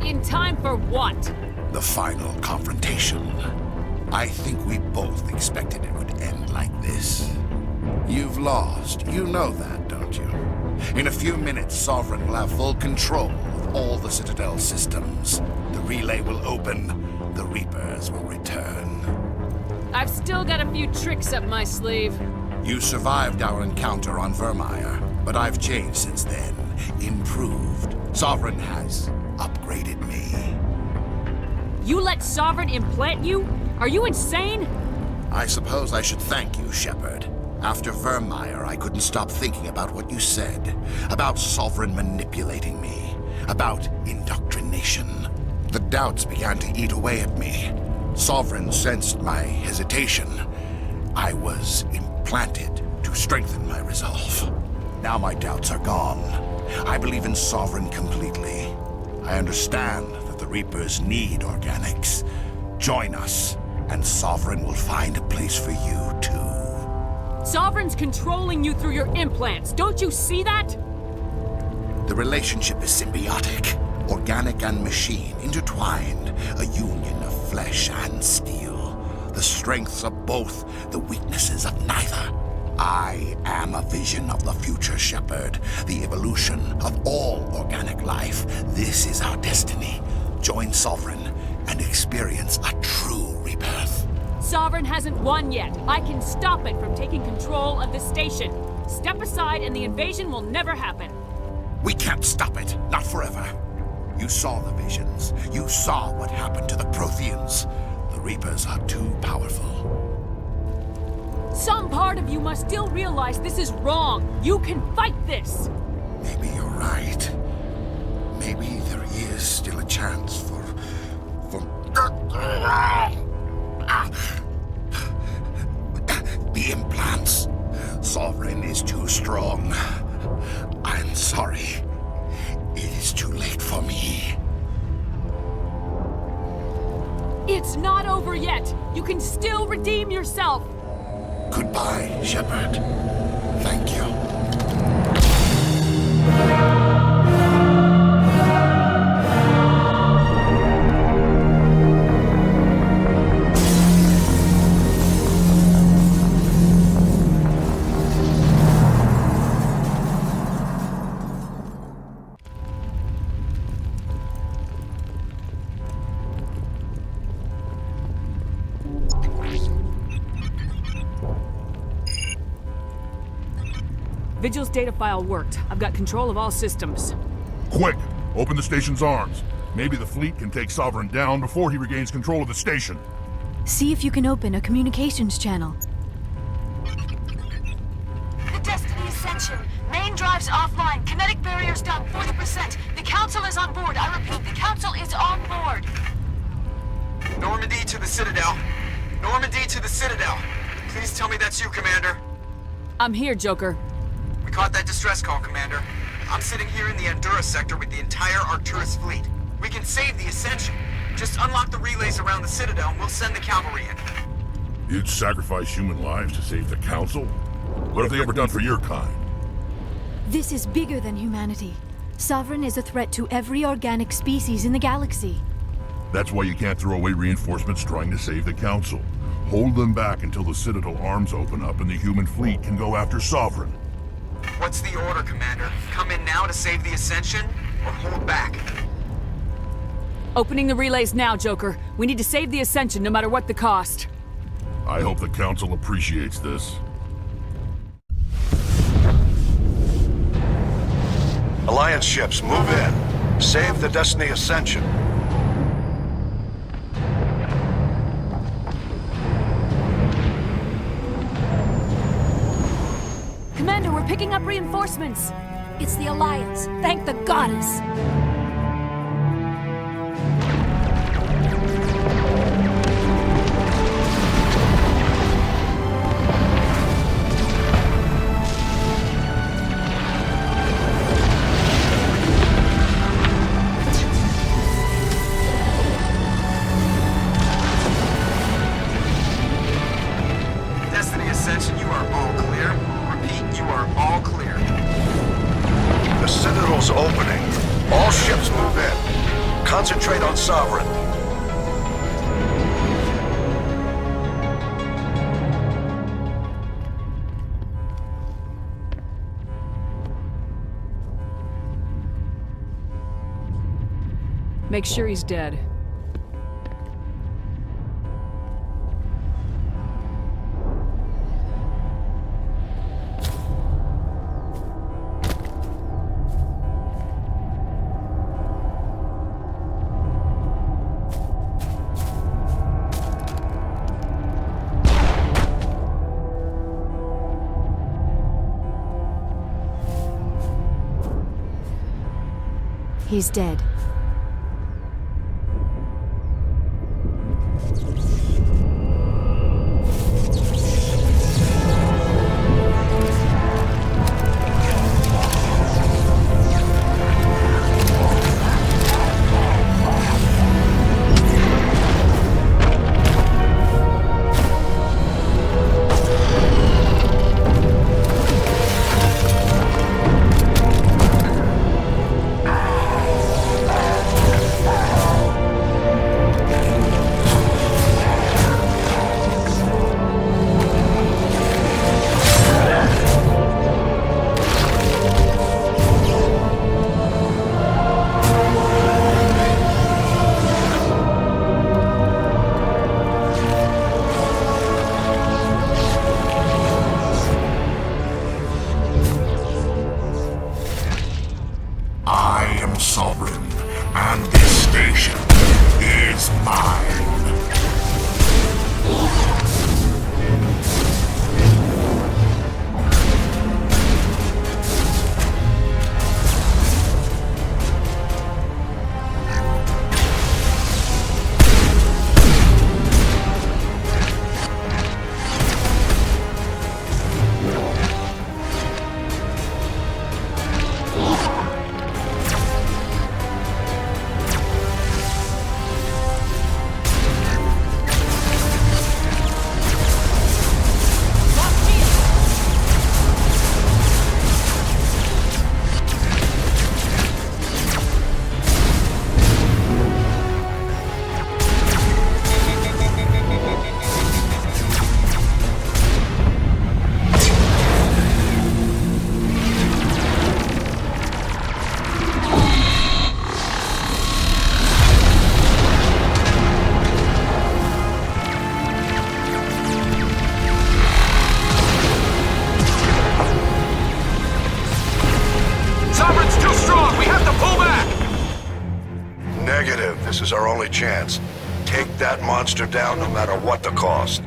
In time for what? The final confrontation. I think we both expected it would end like this. You've lost. You know that, don't you? In a few minutes, Sovereign will have full control of all the Citadel systems. The relay will open. The Reapers will return. I've still got a few tricks up my sleeve. You survived our encounter on Vermeer, but I've changed since then. Improved. Sovereign has upgraded me. You let Sovereign implant you? Are you insane? I suppose I should thank you, Shepard. After Vermeer, I couldn't stop thinking about what you said. About Sovereign manipulating me. About indoctrination. The doubts began to eat away at me. Sovereign sensed my hesitation. I was implanted to strengthen my resolve. Now my doubts are gone. I believe in Sovereign completely. I understand that the Reapers need organics. Join us, and Sovereign will find a place for you, too. Sovereign's controlling you through your implants. Don't you see that? The relationship is symbiotic. Organic and machine, intertwined. A union of flesh and steel. The strengths of both, the weaknesses of neither. I am a vision of the future, Shepard. The evolution of all organic life. This is our destiny. Join Sovereign and experience a true rebirth. Sovereign hasn't won yet. I can stop it from taking control of the station. Step aside and the invasion will never happen. We can't stop it. Not forever. You saw the visions. You saw what happened to the Protheans. The Reapers are too powerful. Some part of you must still realize this is wrong. You can fight this. Maybe you're right. Maybe there is still a chance for... The implants. Sovereign is too strong. I'm sorry. It is too late for me. It's not over yet. You can still redeem yourself. Goodbye, Shepard. Thank you. Vigil's data file worked. I've got control of all systems. Quick! Open the station's arms. Maybe the fleet can take Sovereign down before he regains control of the station. See if you can open a communications channel. The Destiny Ascension. Main drives offline. Kinetic barriers down 40%. The Council is on board. I repeat, the Council is on board. Normandy to the Citadel. Normandy to the Citadel. Please tell me that's you, Commander. I'm here, Joker. We caught that distress call, Commander. I'm sitting here in the Endura sector with the entire Arcturus fleet. We can save the Ascension. Just unlock the relays around the Citadel and we'll send the cavalry in. You'd sacrifice human lives to save the Council? What have they ever done for your kind? This is bigger than humanity. Sovereign is a threat to every organic species in the galaxy. That's why you can't throw away reinforcements trying to save the Council. Hold them back until the Citadel arms open up and the human fleet can go after Sovereign. What's the order, Commander? Come in now to save the Ascension, or hold back? Opening the relays now, Joker. We need to save the Ascension no matter what the cost. I hope the Council appreciates this. Alliance ships, move in. Save the Destiny Ascension. Commander, we're picking up reinforcements. It's the Alliance. Thank the goddess. Destiny Ascension, you are all clear. Repeat, you are all clear. The Citadel's opening. Make sure he's dead. He's dead. I am sovereign, and this station is mine. Negative. This is our only chance. Take that monster down no matter what the cost.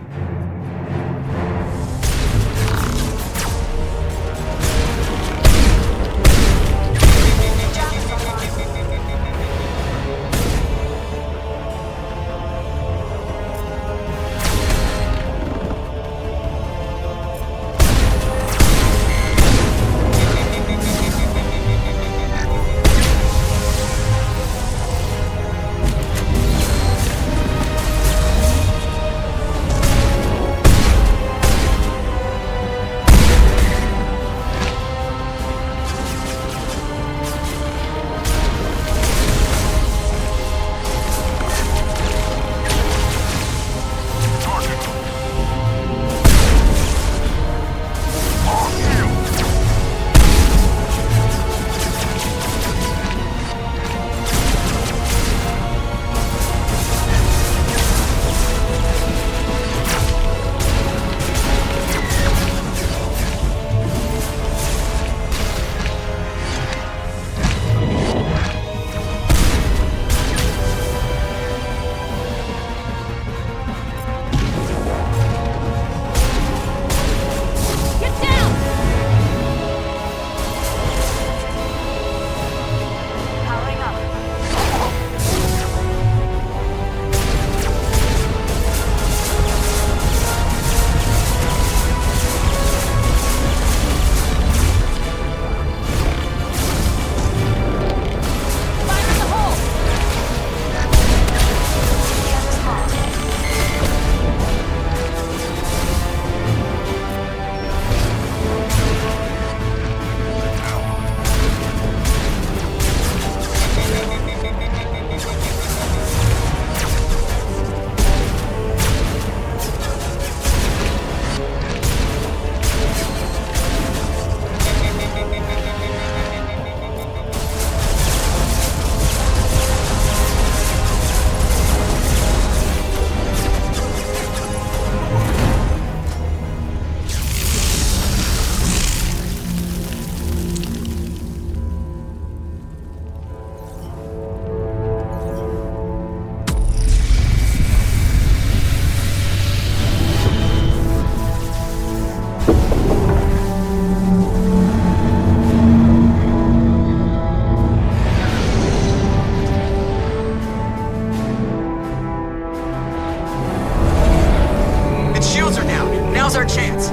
Now's our chance.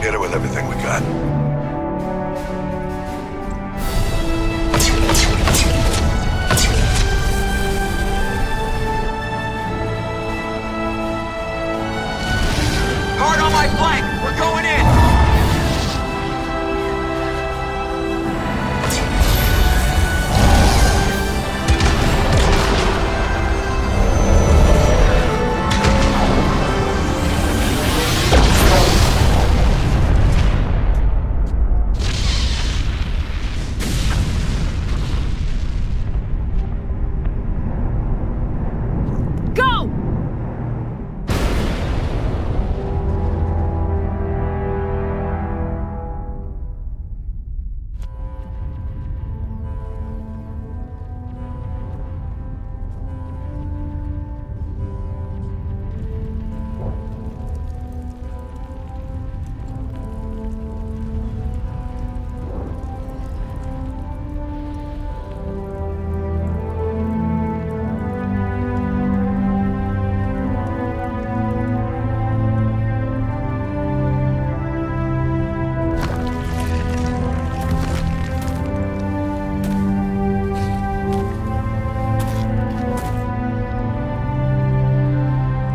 Hit it with everything we got. Hard on my flank! We're going in!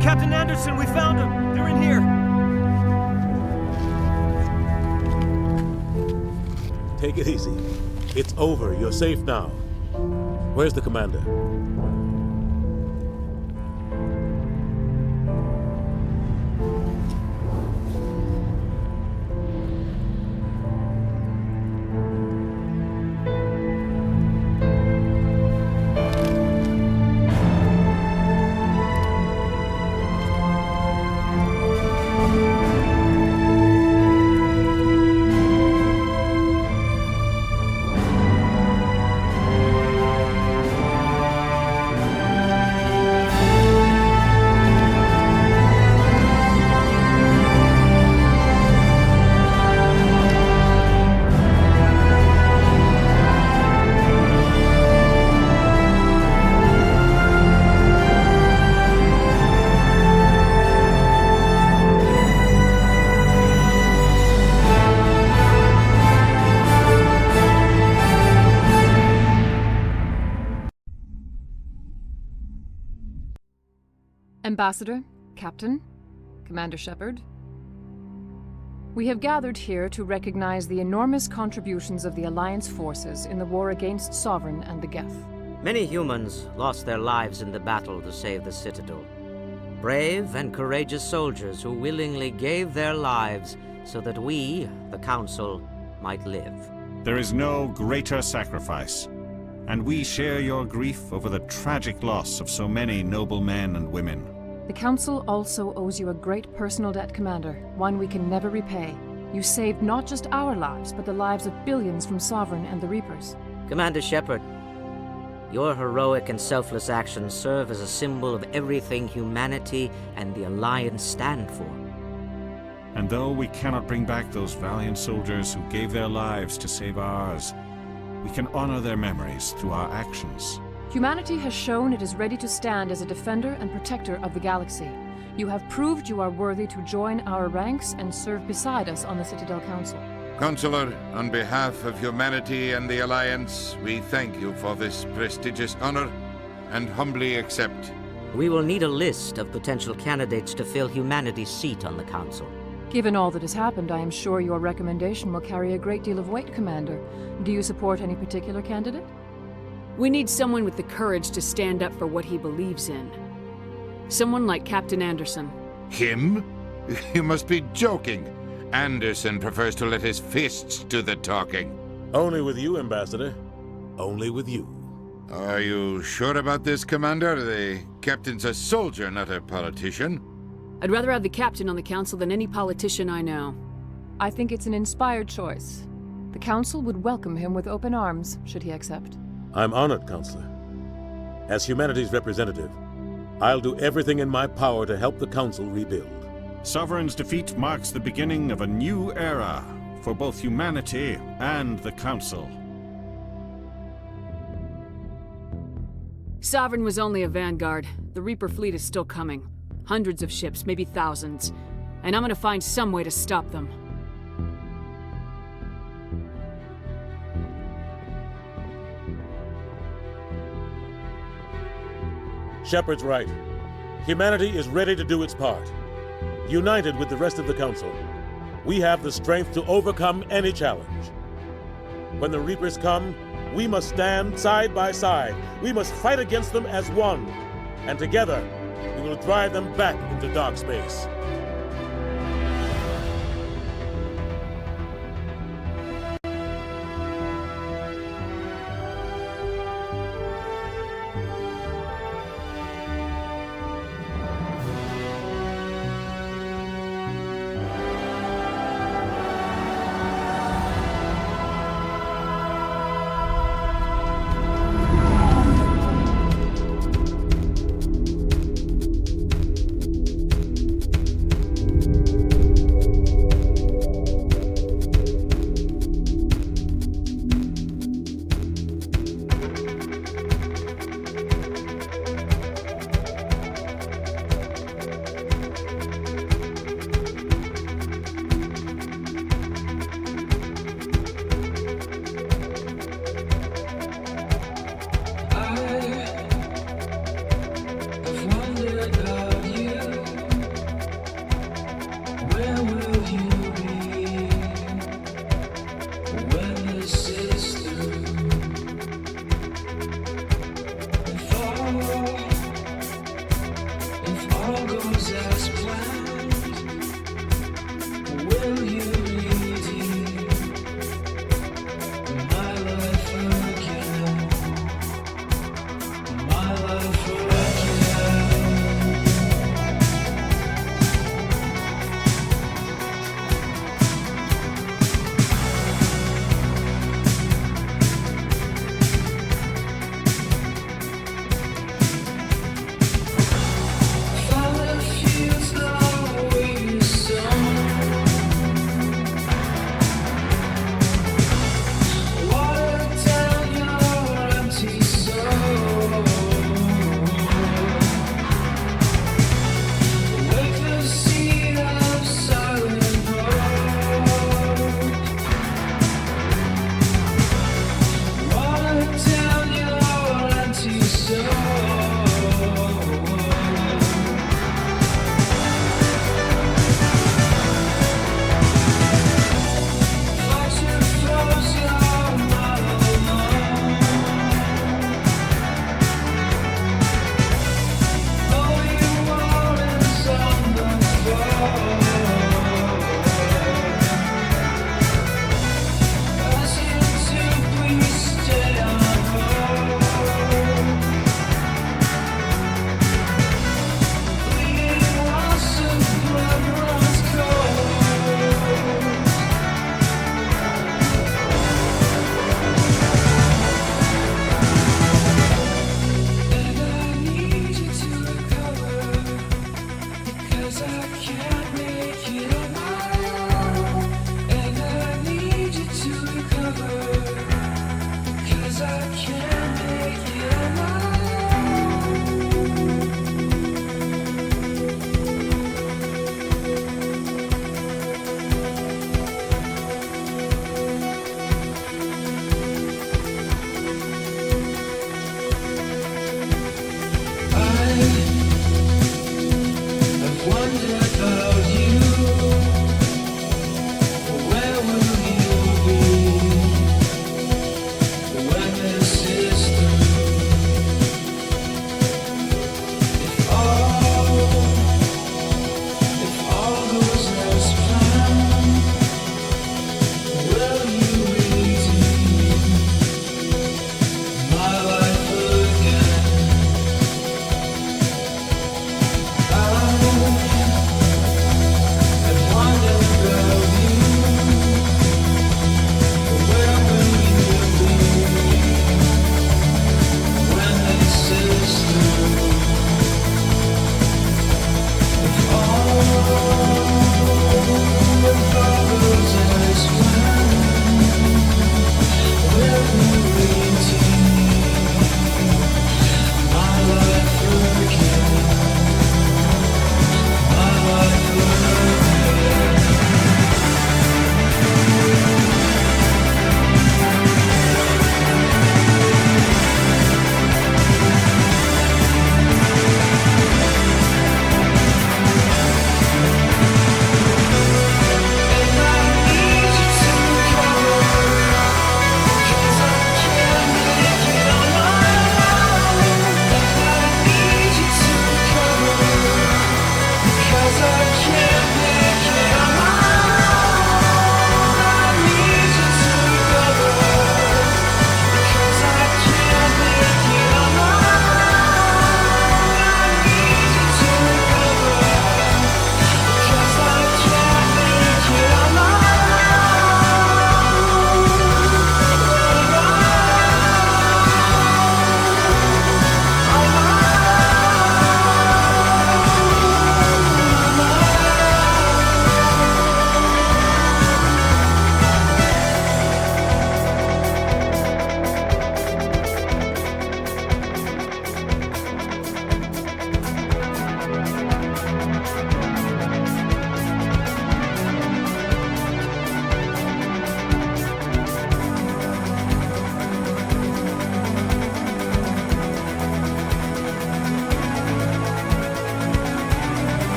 Captain Anderson, we found them! They're in here! Take it easy. It's over. You're safe now. Where's the commander? Ambassador, Captain, Commander Shepard. We have gathered here to recognize the enormous contributions of the Alliance forces in the war against Sovereign and the Geth. Many humans lost their lives in the battle to save the Citadel. Brave and courageous soldiers who willingly gave their lives so that we, the Council, might live. There is no greater sacrifice, and we share your grief over the tragic loss of so many noble men and women. The Council also owes you a great personal debt, Commander, one we can never repay. You saved not just our lives, but the lives of billions from Sovereign and the Reapers. Commander Shepard, your heroic and selfless actions serve as a symbol of everything humanity and the Alliance stand for. And though we cannot bring back those valiant soldiers who gave their lives to save ours, we can honor their memories through our actions. Humanity has shown it is ready to stand as a defender and protector of the galaxy. You have proved you are worthy to join our ranks and serve beside us on the Citadel Council. Consular, on behalf of humanity and the Alliance, we thank you for this prestigious honor and humbly accept. We will need a list of potential candidates to fill humanity's seat on the Council. Given all that has happened, I am sure your recommendation will carry a great deal of weight, Commander. Do you support any particular candidate? We need someone with the courage to stand up for what he believes in. Someone like Captain Anderson. Him? You must be joking. Anderson prefers to let his fists do the talking. Only with you, Ambassador. Only with you. Are you sure about this, Commander? The captain's a soldier, not a politician. I'd rather have the captain on the council than any politician I know. I think it's an inspired choice. The council would welcome him with open arms, should he accept. I'm honored, Counselor. As humanity's representative, I'll do everything in my power to help the Council rebuild. Sovereign's defeat marks the beginning of a new era for both humanity and the Council. Sovereign was only a vanguard. The Reaper fleet is still coming. Hundreds of ships, maybe thousands. and I'm gonna find some way to stop them. Shepard's right. Humanity is ready to do its part. United with the rest of the Council, we have the strength to overcome any challenge. When the Reapers come, we must stand side by side. We must fight against them as one. And together, we will drive them back into dark space.